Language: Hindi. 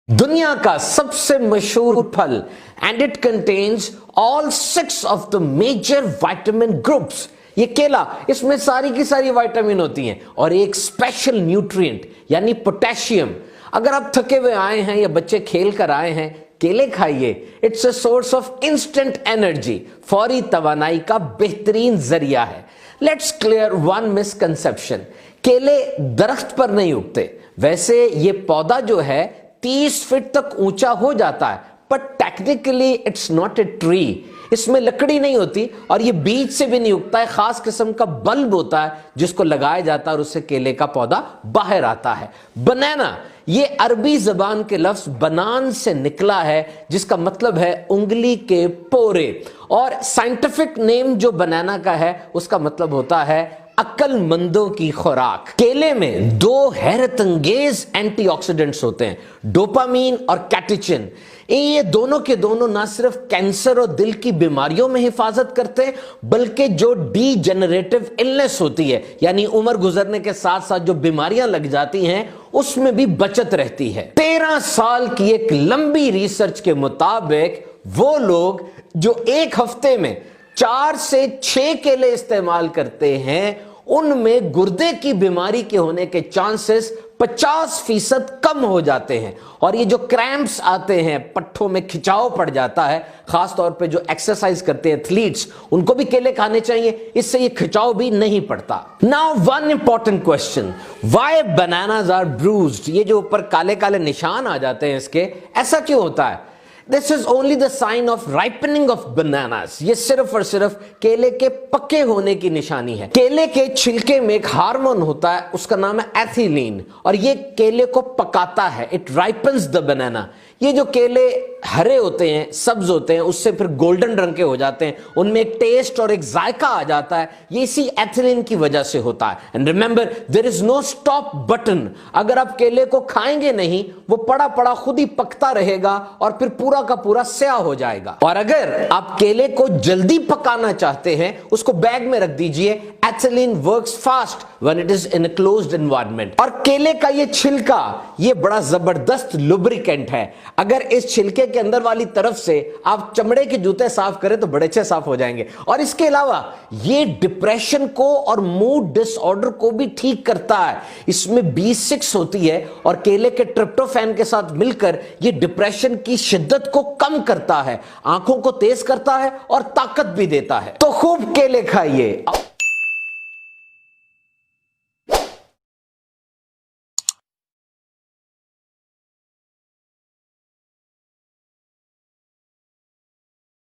दुनिया का सबसे मशहूर फल and it contains all 6 of the major vitamin groups. ये केला, इसमें सारी की सारी विटामिन होती हैं और एक स्पेशल न्यूट्रिएंट यानी पोटेशियम। अगर आप थके हुए आए हैं या बच्चे खेल कर आए हैं, केले खाइए। It's a source of instant energy, फौरी तवानाई का बेहतरीन जरिया है। लेट्स क्लियर वन मिसकंसेप्शन, केले दरख्त पर नहीं उगते। वैसे ये पौधा जो है 30 फीट तक ऊंचा हो जाता है, but technically it's not a tree. इसमें लकड़ी नहीं होती और ये बीज से भी नहीं उगता है। खास किस्म का बल्ब होता है जिसको लगाया जाता है और उससे केले का पौधा बाहर आता है। बनाना, ये अरबी जबान के लफ्ज बनान से निकला है, जिसका मतलब है उंगली के पोरे, और साइंटिफिक नेम जो बनाना का है उसका मतलब होता है अक्लमंदों की खुराक। केले में 2 हैरत अंगेज एंटीऑक्सीडेंट्स होते हैं, डोपामीन और कैटेचिन। ये दोनों के दोनों ना सिर्फ कैंसर और दिल की बीमारियों में हिफाजत करते हैं, बल्कि जो डीजेनरेटिव इलनेस होती है, यानी उम्र गुजरने के साथ साथ जो बीमारियां लग जाती हैं, उसमें भी बचत रहती है। 13 साल की एक लंबी रिसर्च के मुताबिक वो लोग जो एक हफ्ते में 4 से 6 केले इस्तेमाल करते हैं, उनमें गुर्दे की बीमारी के होने के चांसेस 50% कम हो जाते हैं। और ये जो क्रैम्प्स आते हैं, पट्ठों में खिंचाव पड़ जाता है, खास तौर पे जो एक्सरसाइज करते हैं एथलीट्स, उनको भी केले खाने चाहिए, इससे ये खिंचाव भी नहीं पड़ता। Now one important question, why bananas are bruised? ये जो ऊपर काले काले निशान आ जाते हैं इसके, ऐसा क्यों होता है? This is only the sign of ripening of bananas. ये सिर्फ और सिर्फ केले के पके होने की निशानी है। केले के छिलके में एक हार्मोन होता है, उसका नाम है एथिलीन, और ये केले को पकाता है। It ripens the banana. ये जो केले हरे होते हैं, सब्ज होते हैं, उससे फिर गोल्डन रंग के हो जाते हैं, उनमें एक टेस्ट और एक जायका आ जाता है। ये इसी एथिलीन की वजह से होता है। And remember, there is no stop button. अगर आप केले को खाएंगे नहीं, वो पड़ा पड़ा खुद ही पकता रहेगा और फिर पूरा का पूरा स्याह हो जाएगा। और अगर आप केले को जल्दी पकाना चाहते हैं, उसको बैग में रख दीजिए। Ethylene works fast when it is in a closed environment. और केले का ये छिलका, ये बड़ा जबरदस्त लुब्रिकेंट है। अगर इस छिलके के अंदर वाली तरफ से आप चमड़े के जूते साफ करें तो बड़े अच्छे साफ हो जाएंगे। और इसके अलावा ये डिप्रेशन को और मूड डिसऑर्डर को भी ठीक करता है। इसमें B6 होती है और केले के ट्रिप्टोफैन के साथ मिलकर ये डिप्रेशन की शिद्दत को कम करता है, आंखों को तेज करता है और ताकत भी देता है। तो खूब केले खाइए।